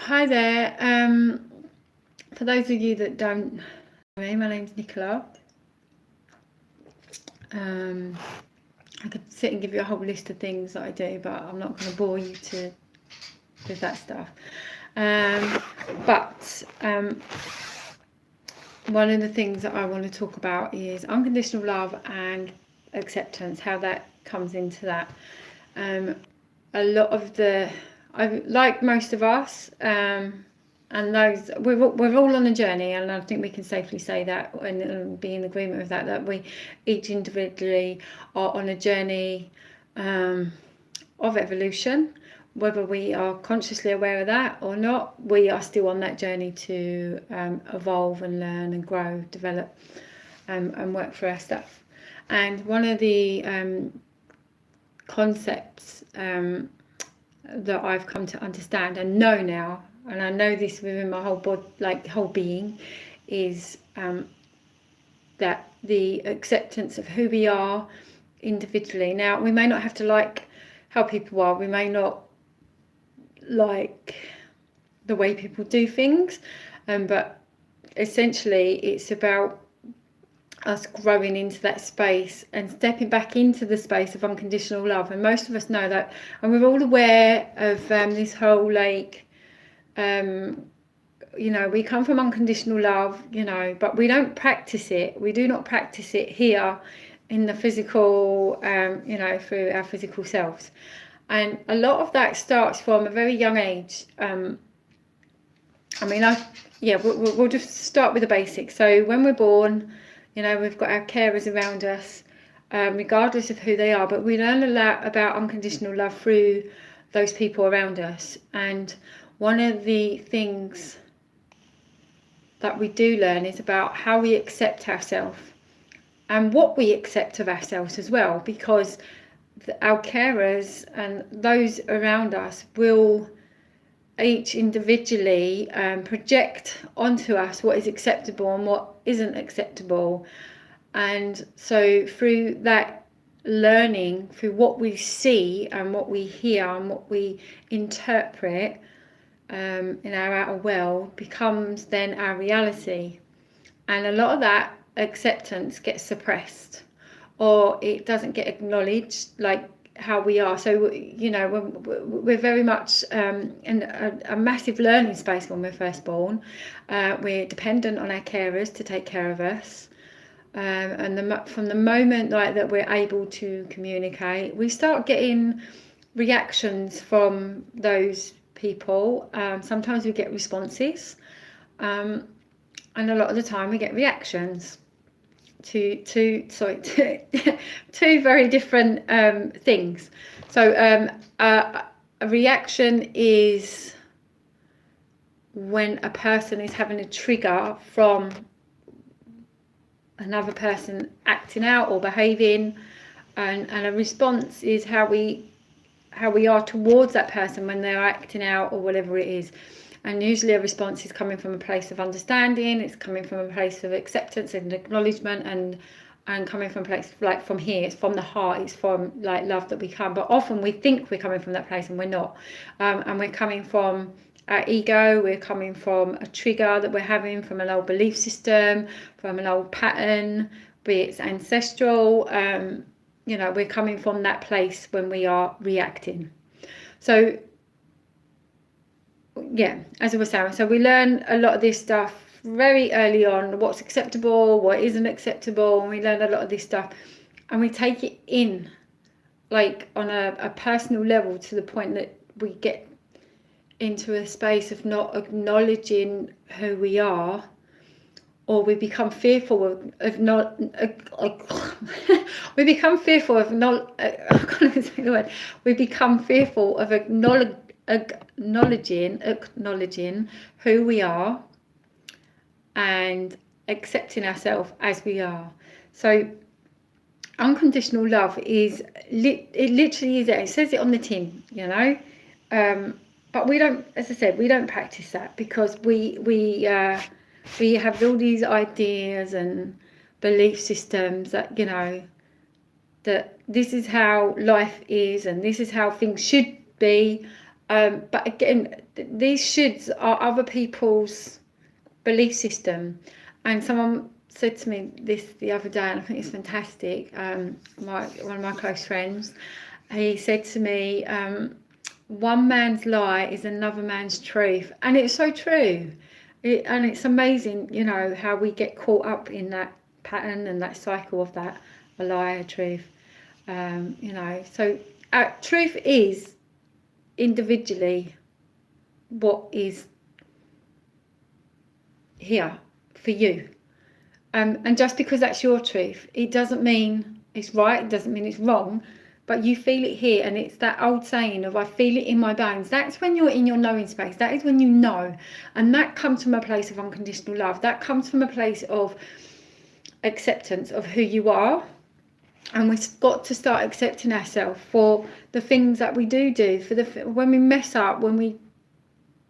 Hi there. For those of you that don't know me, my name's Nicola. I could sit and give you a whole list of things that I do, but I'm not going to bore you with that stuff. But one of the things that I want to talk about is unconditional love and acceptance, how that comes into that. A lot of like most of us, and those we're all on a journey, and I think we can safely say that and be in agreement with that we each individually are on a journey of evolution. Whether we are consciously aware of that or not, we are still on that journey to evolve and learn and grow, develop, and work for our stuff. And one of the concepts that I've come to understand and know now, and I know this within my whole body, whole being, is that the acceptance of who we are individually. Now, we may not have to like how people are, we may not like the way people do things, but essentially it's about us growing into that space and stepping back into the space of unconditional love. And most of us know that, and we're all aware of this whole we come from unconditional love, but we don't practice it. We do not practice it here in the physical, through our physical selves. And a lot of that starts from a very young age. We'll just start with the basics. So when we're born, we've got our carers around us, regardless of who they are, but we learn a lot about unconditional love through those people around us. And one of the things that we do learn is about how we accept ourselves and what we accept of ourselves as well, because our carers and those around us will each individually project onto us what is acceptable and what isn't acceptable. And so through that learning, through what we see and what we hear and what we interpret in our outer world, becomes then our reality. And a lot of that acceptance gets suppressed, or it doesn't get acknowledged like how we are. So we're very much in a massive learning space when we're first born. We're dependent on our carers to take care of us, and from the moment that we're able to communicate, we start getting reactions from those people. Sometimes we get responses, and a lot of the time we get reactions to two very different things. So a reaction is when a person is having a trigger from another person acting out or behaving, and a response is how we are towards that person when they're acting out or whatever it is. And usually a response is coming from a place of understanding, it's coming from a place of acceptance and acknowledgement, and coming from a place from here, it's from the heart, it's from love that we come. But often we think we're coming from that place and we're not. And we're coming from our ego, we're coming from a trigger that we're having from an old belief system, from an old pattern, be it ancestral. We're coming from that place when we are reacting. So as I was saying, so we learn a lot of this stuff very early on, what's acceptable, what isn't acceptable, and we learn a lot of this stuff, and we take it in on a personal level, to the point that we get into a space of not acknowledging who we are, or we become fearful of not we become fearful of not I can't even say the word. We become fearful of acknowledging who we are and accepting ourselves as we are. So unconditional love is it literally is there. It says it on the tin, but we don't, as I said, we don't practice that, because we have all these ideas and belief systems that that this is how life is and this is how things should be, But again, these shoulds are other people's belief system. And someone said to me this the other day, and I think it's fantastic. One of my close friends, he said to me, one man's lie is another man's truth. And it's so true. And it's amazing, you know, how we get caught up in that pattern and that cycle of that, a lie, a truth. You know, so truth is individually what is here for you. And just because that's your truth, it doesn't mean it's right, it doesn't mean it's wrong, but you feel it here. And it's that old saying of I feel it in my bones. That's when you're in your knowing space. That is when you know. And that comes from a place of unconditional love. That comes from a place of acceptance of who you are. And we've got to start accepting ourselves for the things that we do, for when we mess up, when we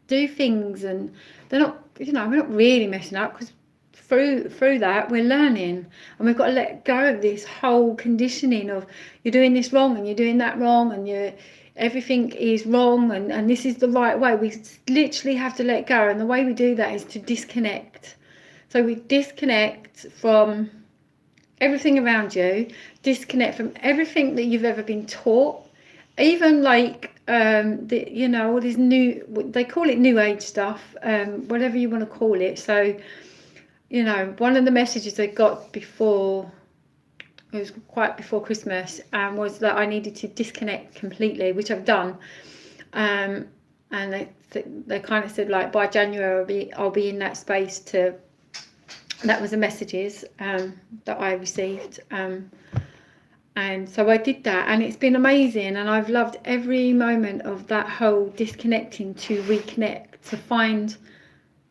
do things, and they're not, you know, we're not really messing up, because through that we're learning, and we've got to let go of this whole conditioning of you're doing this wrong and you're doing that wrong and everything is wrong and this is the right way. We literally have to let go, and the way we do that is to disconnect. So we disconnect from everything around you, disconnect from everything that you've ever been taught, even like you know, all this new, they call it new age stuff, whatever you want to call it. So, you know, one of the messages I got before, it was quite before Christmas, was that I needed to disconnect completely, which I've done. And they kind of said, like, by January I'll be in that space to. That was the messages that I received, and so I did that, and it's been amazing, and I've loved every moment of that whole disconnecting to reconnect, to find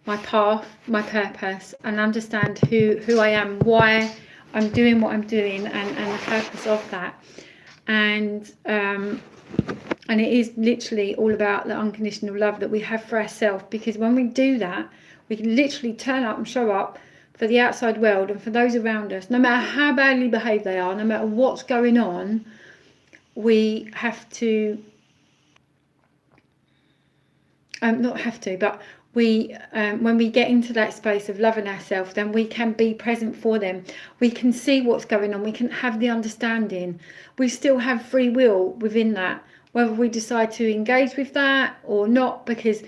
my path, my purpose, and understand who I am, why I'm doing what I'm doing, and the purpose of that. And it is literally all about the unconditional love that we have for ourselves, because when we do that, we can literally turn up and show up for the outside world and for those around us, no matter how badly behaved they are, no matter what's going on. We have to, not have to, but we, when we get into that space of loving ourselves, then we can be present for them. We can see what's going on. We can have the understanding. We still have free will within that, whether we decide to engage with that or not, because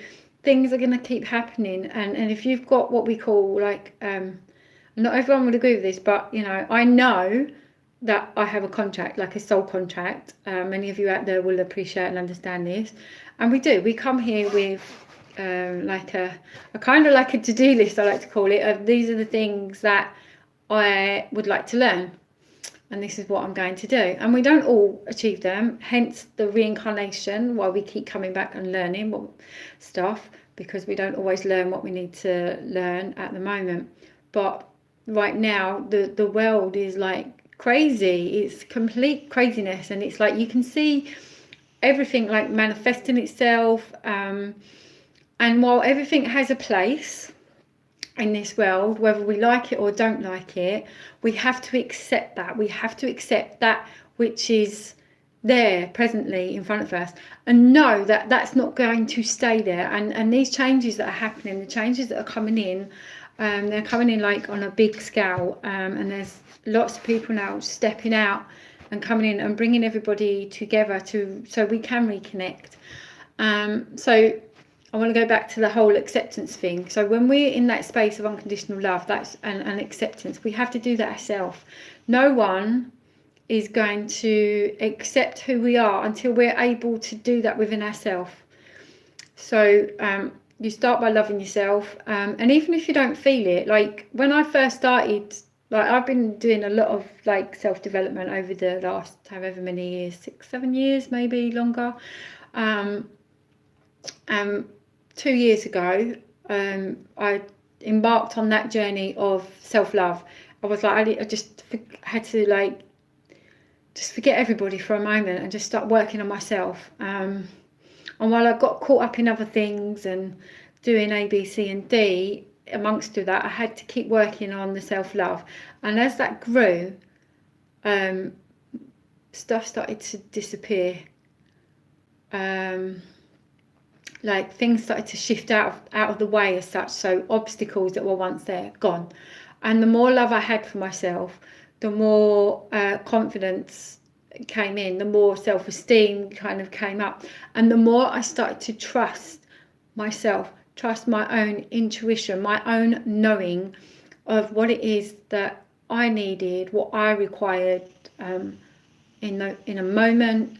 things are going to keep happening. And if you've got what we call, like, not everyone would agree with this, but, you know, I know that I have a contract, like a soul contract. Many of you out there will appreciate and understand this. And we come here with like a kind of like a to-do list, I like to call it, of these are the things that I would like to learn, and this is what I'm going to do. And we don't all achieve them, hence the reincarnation, why we keep coming back and learning stuff, because we don't always learn what we need to learn at the moment. But right now the world is like crazy. It's complete craziness, and it's like you can see everything like manifesting itself, and while everything has a place in this world, whether we like it or don't like it, we have to accept that. We have to accept that which is there presently in front of us, and know that that's not going to stay there. And these changes that are happening, the changes that are coming in, they're coming in like on a big scale, and there's lots of people now stepping out and coming in and bringing everybody together so we can reconnect. So I want to go back to the whole acceptance thing. So when we're in that space of unconditional love, that's and acceptance, we have to do that ourselves. No one is going to accept who we are until we're able to do that within ourselves. So you start by loving yourself, and even if you don't feel it, like when I first started, like I've been doing a lot of like self-development over the last however many years, 6-7 years, maybe longer. 2 years ago, I embarked on that journey of self-love. I was like, I just had to like just forget everybody for a moment and just start working on myself. And while I got caught up in other things and doing A, B, C and D, amongst that, I had to keep working on the self-love. And as that grew, stuff started to disappear. like things started to shift out of the way as such. So obstacles that were once there, gone. And the more love I had for myself, the more confidence came in, the more self-esteem kind of came up, and the more I started to trust myself, trust my own intuition, my own knowing of what it is that I needed, what I required in a moment,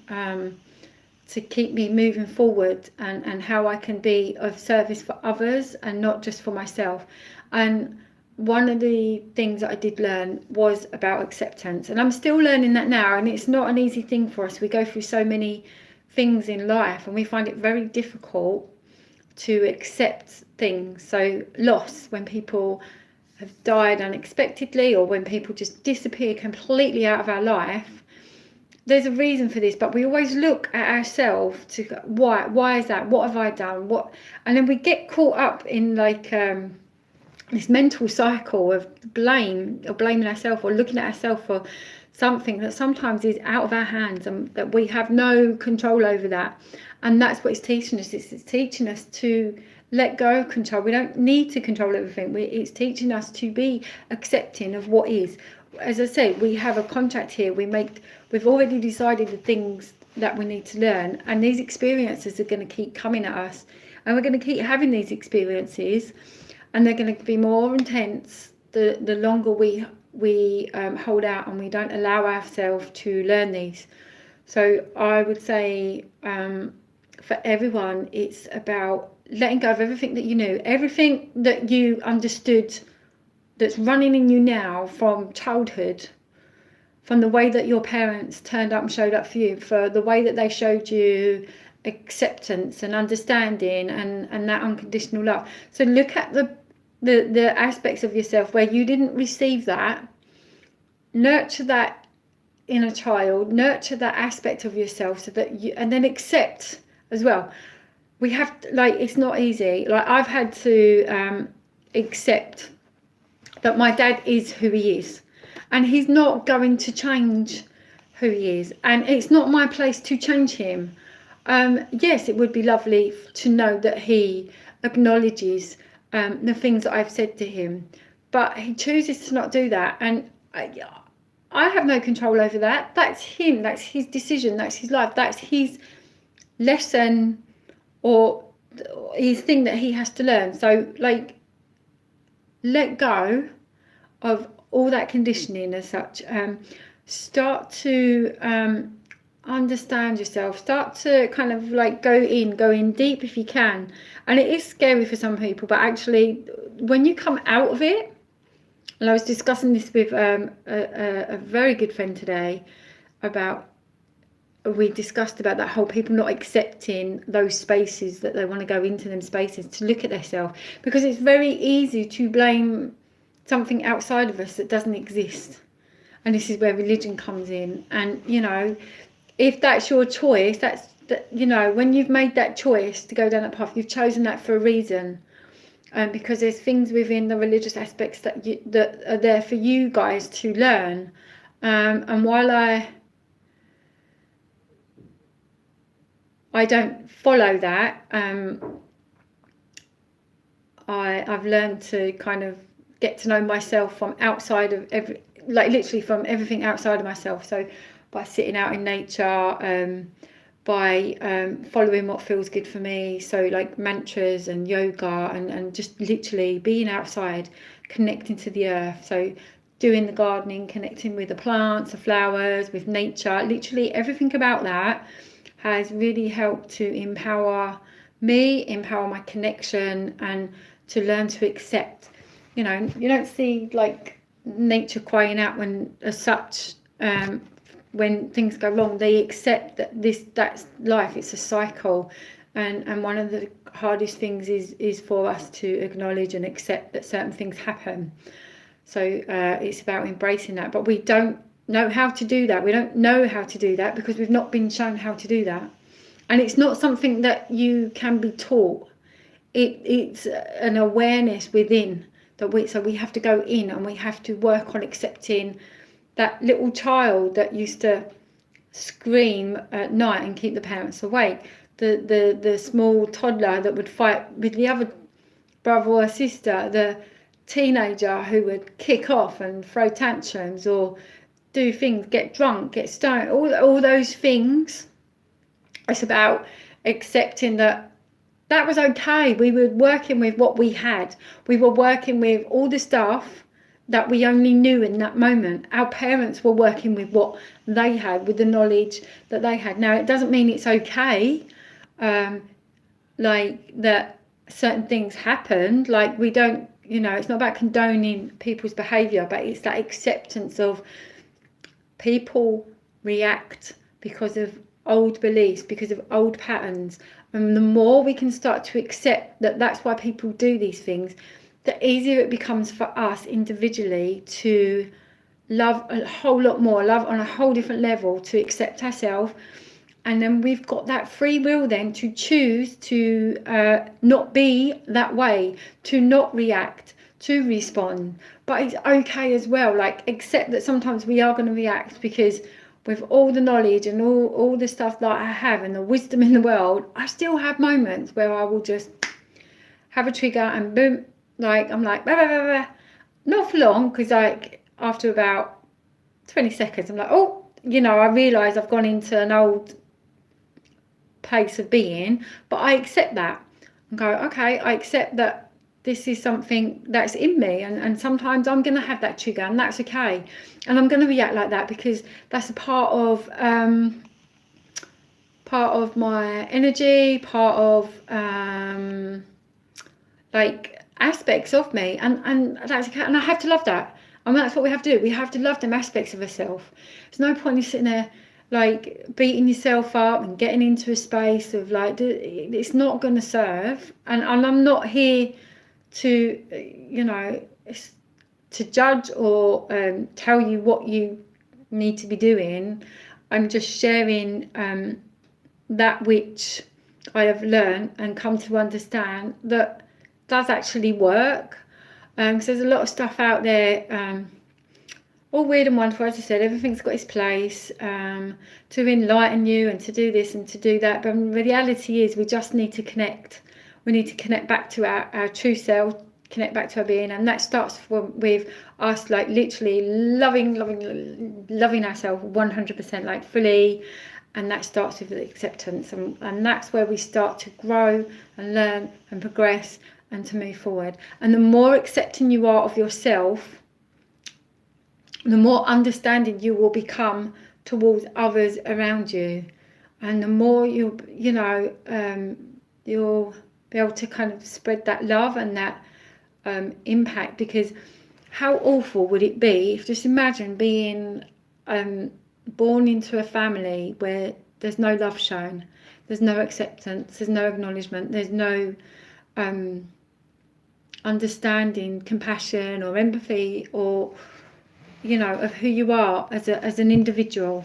to keep me moving forward, and how I can be of service for others and not just for myself. And one of the things that I did learn was about acceptance, and I'm still learning that now, and it's not an easy thing for us. We go through so many things in life and we find it very difficult to accept things. So loss, when people have died unexpectedly, or when people just disappear completely out of our life, there's a reason for this, but we always look at ourselves to go, why is that, what have I done, what, and then we get caught up in like this mental cycle of blame, or blaming ourselves, or looking at ourselves for something that sometimes is out of our hands and that we have no control over that. And that's what it's teaching us. It's teaching us to let go of control. We don't need to control everything. It's teaching us to be accepting of what is. As I say, we have a contract here. We've already decided the things that we need to learn, and these experiences are going to keep coming at us, and we're going to keep having these experiences, and they're going to be more intense the longer we hold out and we don't allow ourselves to learn these. So I would say for everyone, it's about letting go of everything that you knew, everything that you understood that's running in you now from childhood, from the way that your parents turned up and showed up for you, for the way that they showed you acceptance and understanding and that unconditional love. So look at the aspects of yourself where you didn't receive that, nurture that inner child, nurture that aspect of yourself, so that you, and then accept as well. We have to, like, it's not easy. Like, I've had to accept that my dad is who he is, and he's not going to change who he is, and it's not my place to change him. Yes, it would be lovely to know that he acknowledges the things that I've said to him, but he chooses to not do that, and I have no control over that. That's him, that's his decision, that's his life, that's his lesson, or his thing that he has to learn. So, like, let go of all that conditioning as such. Start to understand yourself. Start to kind of like go in deep if you can. And it is scary for some people, but actually when you come out of it, and I was discussing this with a very good friend today, we discussed about that whole people not accepting those spaces, that they want to go into them spaces to look at themselves, because it's very easy to blame something outside of us that doesn't exist. And this is where religion comes in. And, you know, if that's your choice, you know, when you've made that choice to go down that path, you've chosen that for a reason. Because there's things within the religious aspects that are there for you guys to learn. And while I don't follow that, I've learned to kind of get to know myself from outside of literally from everything outside of myself. So by sitting out in nature, by following what feels good for me, so like mantras and yoga, and just literally being outside, connecting to the earth. So doing the gardening, connecting with the plants, the flowers, with nature, literally everything about that has really helped to empower me, empower my connection, and to learn to accept. You know, you don't see like nature crying out when as such, when things go wrong. They accept that that's life, it's a cycle, and one of the hardest things is for us to acknowledge and accept that certain things happen. So it's about embracing that, but we don't know how to do that. We don't know how to do that because we've not been shown how to do that, and it's not something that you can be taught. It's an awareness within that so we have to go in and we have to work on accepting that little child that used to scream at night and keep the parents awake. the small toddler that would fight with the other brother or sister, the teenager who would kick off and throw tantrums or do things, get drunk, get stoned, all those things. It's about accepting that was okay. We were working with what we had. We were working with all the stuff that we only knew in that moment. Our parents were working with what they had, with the knowledge that they had. Now, it doesn't mean it's okay, like that certain things happened. Like, we don't, it's not about condoning people's behaviour, but it's that acceptance of people react because of old beliefs, because of old patterns. And the more we can start to accept that that's why people do these things, the easier it becomes for us individually to love a whole lot more, love on a whole different level, to accept ourselves. And then we've got that free will then to choose to not be that way, to not react, to respond. But it's okay as well, like, accept that sometimes we are going to react, because with all the knowledge and all the stuff that I have and the wisdom in the world, I still have moments where I will just have a trigger and boom, like, I'm like, bah, bah, bah, bah. Not for long, because like after about 20 seconds, I'm like, oh, I realise I've gone into an old place of being, but I accept that and go, okay, I accept that this is something that's in me, and sometimes I'm going to have that trigger, and that's okay, and I'm going to react like that, because that's a part of my energy, part of like aspects of me, and that's okay, and I have to love that. And that's what we have to do. We have to love them aspects of ourselves. There's no point in sitting there like beating yourself up and getting into a space of like, it's not going to serve. And I'm not here to to judge or tell you what you need to be doing. I'm just sharing that which I have learned and come to understand that does actually work. Because there's a lot of stuff out there, all weird and wonderful. As I said, everything's got its place, to enlighten you and to do this and to do that. But the reality is, we just need to connect. We need to connect back to our true self, connect back to our being, and that starts with us, like, literally loving ourselves 100%, like, fully. And that starts with acceptance, and that's where we start to grow and learn and progress and to move forward. And the more accepting you are of yourself, the more understanding you will become towards others around you, and the more you'll be able to kind of spread that love and that impact. Because how awful would it be if, just imagine being born into a family where there's no love shown, there's no acceptance, there's no acknowledgement, there's no understanding, compassion or empathy, or of who you are as an individual.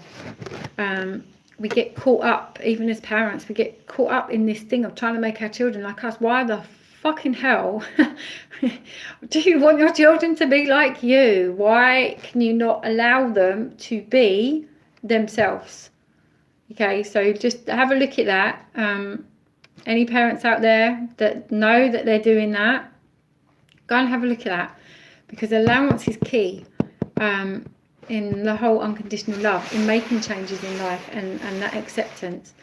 We get caught up, even as parents, we get caught up in this thing of trying to make our children like us. Why the fucking hell do you want your children to be like you? Why can you not allow them to be themselves? Okay, so just have a look at that. Any parents out there that know that they're doing that, go and have a look at that, because allowance is key in the whole unconditional love, in making changes in life, and that acceptance.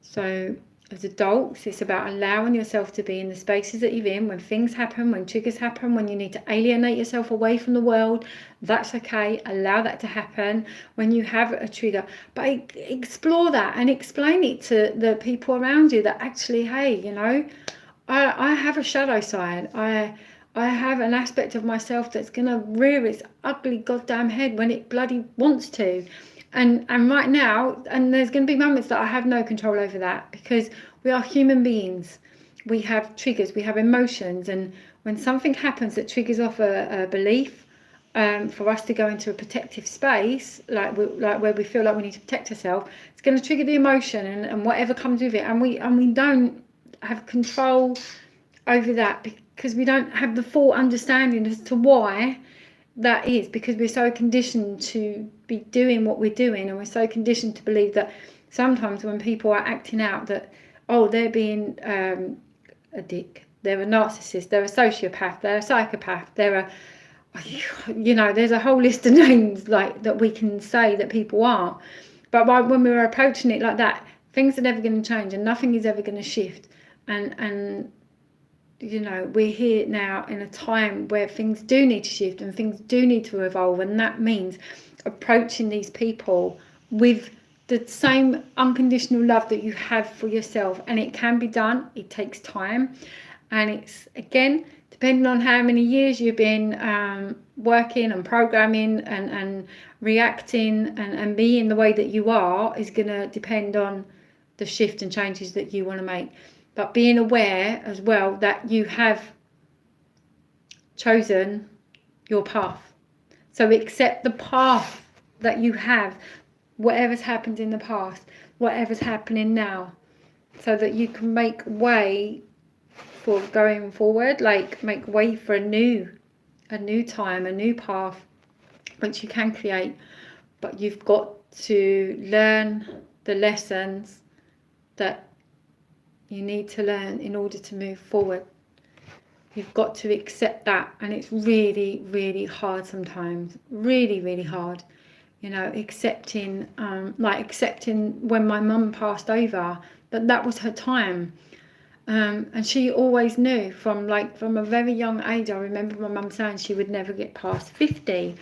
So as adults, it's about allowing yourself to be in the spaces that you're in. When things happen, when triggers happen, when you need to alienate yourself away from the world, that's okay. Allow that to happen when you have a trigger. But explore that and explain it to the people around you, that actually, hey, I have a shadow side. I have an aspect of myself that's going to rear its ugly goddamn head when it bloody wants to. And right now, and there's going to be moments that I have no control over that, because we are human beings. We have triggers, we have emotions, and when something happens that triggers off a belief, for us to go into a protective space, like where we feel like we need to protect ourselves, it's going to trigger the emotion and whatever comes with it, and we don't have control over that, because we don't have the full understanding as to why that is, because we're so conditioned to be doing what we're doing, and we're so conditioned to believe that sometimes when people are acting out, that oh, they're being a dick, they're a narcissist, they're a sociopath, they're a psychopath, they're a, there's a whole list of names like that we can say that people are. But when we're approaching it like that, things are never going to change and nothing is ever going to shift. And we're here now in a time where things do need to shift and things do need to evolve, and that means approaching these people with the same unconditional love that you have for yourself. And it can be done. It takes time, and it's, again, depending on how many years you've been working and programming and reacting and being the way that you are, is going to depend on the shift and changes that you want to make. But being aware as well that you have chosen your path. So accept the path that you have, whatever's happened in the past, whatever's happening now, so that you can make way for going forward, like make way for a new time, a new path, which you can create. But you've got to learn the lessons that you need to learn in order to move forward. You've got to accept that, and it's really, really hard sometimes. Really, really hard. Accepting, accepting when my mum passed over, that was her time. And she always knew from a very young age. I remember my mum saying she would never get past 50.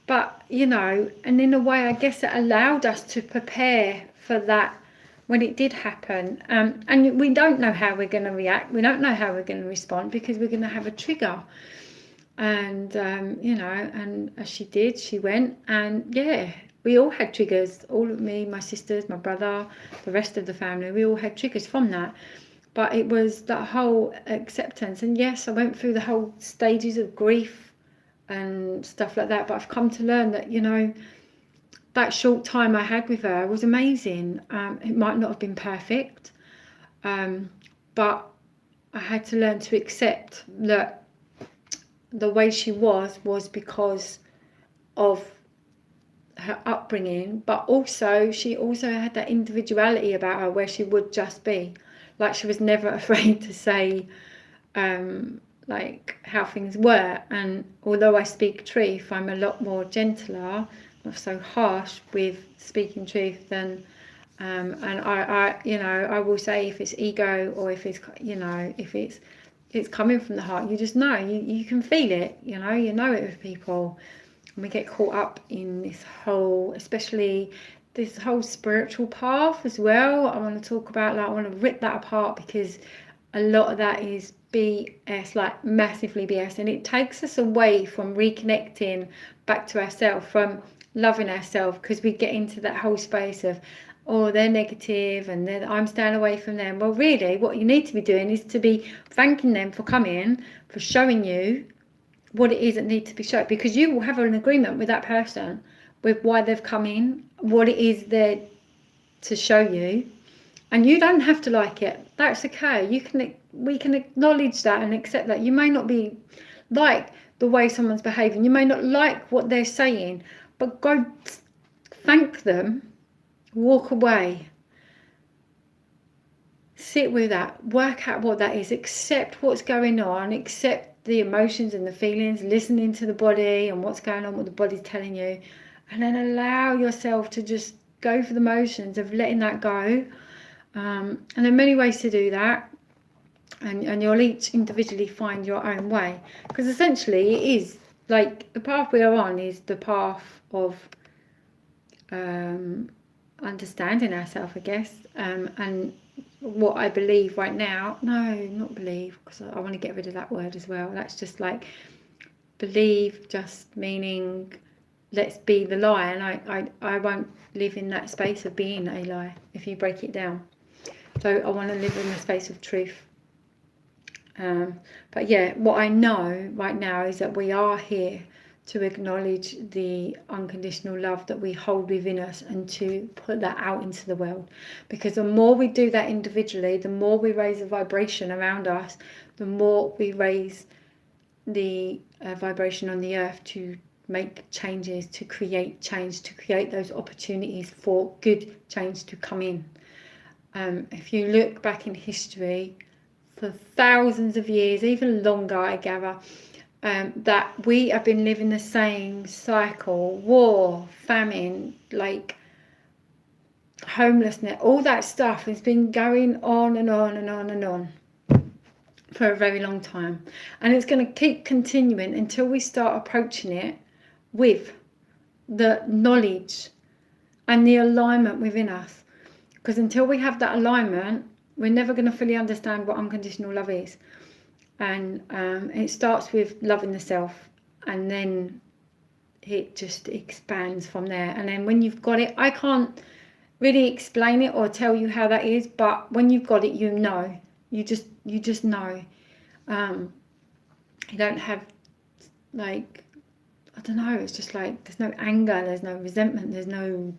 But, and in a way, I guess it allowed us to prepare for that when it did happen. And we don't know how we're going to react. We don't know how we're going to respond, because we're going to have a trigger. And, and as she did, she went. And, yeah, we all had triggers. All of me, my sisters, my brother, the rest of the family, we all had triggers from that. But it was that whole acceptance. And, yes, I went through the whole stages of grief and stuff like that. But I've come to learn that, that short time I had with her was amazing. It might not have been perfect, but I had to learn to accept that the way she was because of her upbringing, but also she also had that individuality about her where she would just be. Like, she was never afraid to say how things were. And although I speak truth, I'm a lot more gentler, not so harsh with speaking truth than and I will say if it's ego or if it's if it's coming from the heart, you just know, you can feel it, you know it with people. And we get caught up in this whole, especially this whole spiritual path as well. I want to talk about that. I want to rip that apart, because a lot of that is BS, like massively BS, and it takes us away from reconnecting back to ourselves, from loving ourselves, because we get into that whole space of, oh, they're negative and I'm staying away from them. Well, really, what you need to be doing is to be thanking them for coming, for showing you what it is that needs to be shown, because you will have an agreement with that person with why they've come in, what it is there to show you, and you don't have to like it. That's okay. We can acknowledge that and accept that. You may not be like the way someone's behaving, you may not like what they're saying, but go thank them, walk away, sit with that, work out what that is, accept what's going on, accept the emotions and the feelings, listening to the body and what's going on, what the body's telling you, and then allow yourself to just go for the motions of letting that go. And there are many ways to do that, and you'll each individually find your own way, because essentially it is like the path we are on is the path of understanding ourselves, I guess, and what I believe right now, no, not believe, because I want to get rid of that word as well. That's just like believe, just meaning let's be the lie, and I won't live in that space of being a lie if you break it down. So I want to live in the space of truth. But yeah, what I know right now is that we are here to acknowledge the unconditional love that we hold within us and to put that out into the world. Because the more we do that individually, the more we raise the vibration around us, the more we raise the vibration on the earth to make changes, to create change, to create those opportunities for good change to come in. If you look back in history, for thousands of years, even longer, I gather, that we have been living the same cycle: war, famine, like homelessness, all that stuff has been going on and on and on and on for a very long time, and it's going to keep continuing until we start approaching it with the knowledge and the alignment within us. Because until we have that alignment, we're never going to fully understand what unconditional love is. And it starts with loving the self, and then it just expands from there. And then when you've got it, I can't really explain it or tell you how that is, but when you've got it, you know. You just know. You don't have, like, I don't know, it's just like there's no anger, there's no resentment, there's no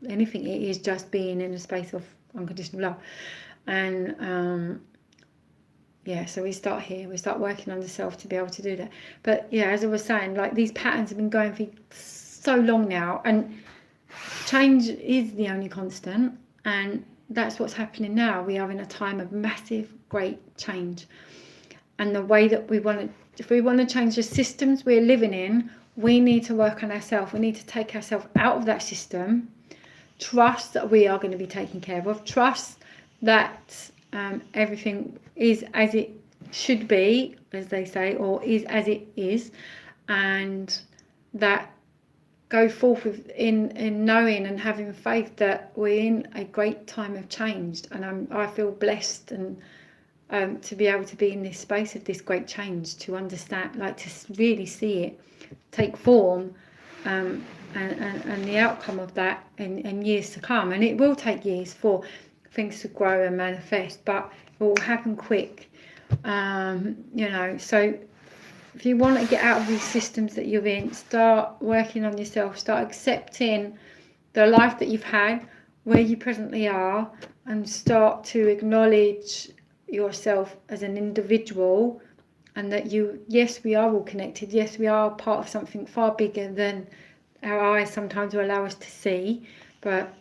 anything. It is just being in a space of unconditional love. And yeah, so we start here, we start working on the self to be able to do that. But yeah, as I was saying, like, these patterns have been going for so long now, and change is the only constant, and that's what's happening now. We are in a time of massive, great change, and the way that we want to, if we want to change the systems we're living in, we need to work on ourselves. We need to take ourselves out of that system, trust that we are going to be taken care of, trust that everything is as it should be, as they say, or is as it is, and that go forth in knowing and having faith that we're in a great time of change. And I feel blessed and to be able to be in this space of this great change, to understand, like, to really see it take form, and the outcome of that in years to come. And it will take years for things to grow and manifest, but it will happen quick. So if you want to get out of these systems that you're in, start working on yourself, start accepting the life that you've had, where you presently are, and start to acknowledge yourself as an individual, and that yes, we are all connected, yes, we are part of something far bigger than our eyes sometimes will allow us to see. But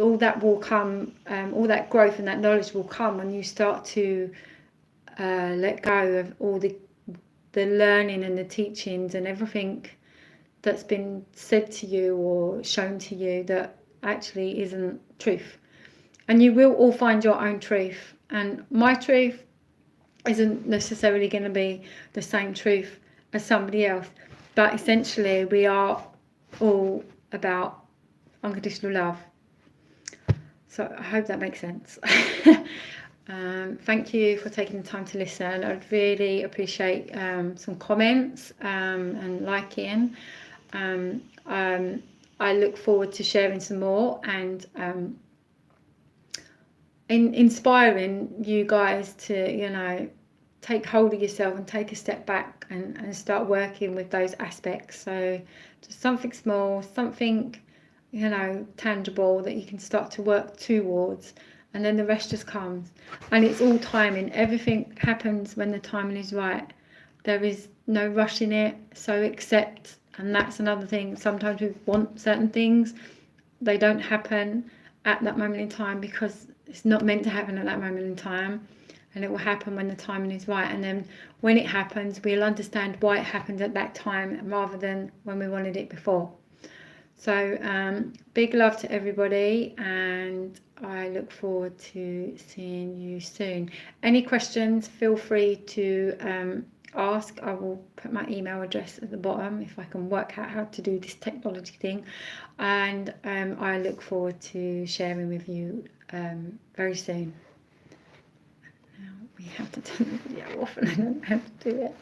all that will come, all that growth and that knowledge will come when you start to let go of all the learning and the teachings and everything that's been said to you or shown to you that actually isn't truth. And you will all find your own truth, and my truth isn't necessarily going to be the same truth as somebody else, but essentially we are all about unconditional love. So I hope that makes sense. Thank you for taking the time to listen. I'd really appreciate some comments and liking. I look forward to sharing some more and inspiring you guys to, take hold of yourself and take a step back and start working with those aspects. So just something small, something, tangible that you can start to work towards, and then the rest just comes. And it's all timing. Everything happens when the timing is right. There is no rush in it. So accept. And that's another thing. Sometimes we want certain things. They don't happen at that moment in time because it's not meant to happen at that moment in time. And it will happen when the timing is right. And then when it happens, we'll understand why it happened at that time rather than when we wanted it before. So big love to everybody, and I look forward to seeing you soon. Any questions, feel free to ask. I will put my email address at the bottom if I can work out how to do this technology thing. And I look forward to sharing with you very soon. Now we have to turn the video off, and I don't know how to do it.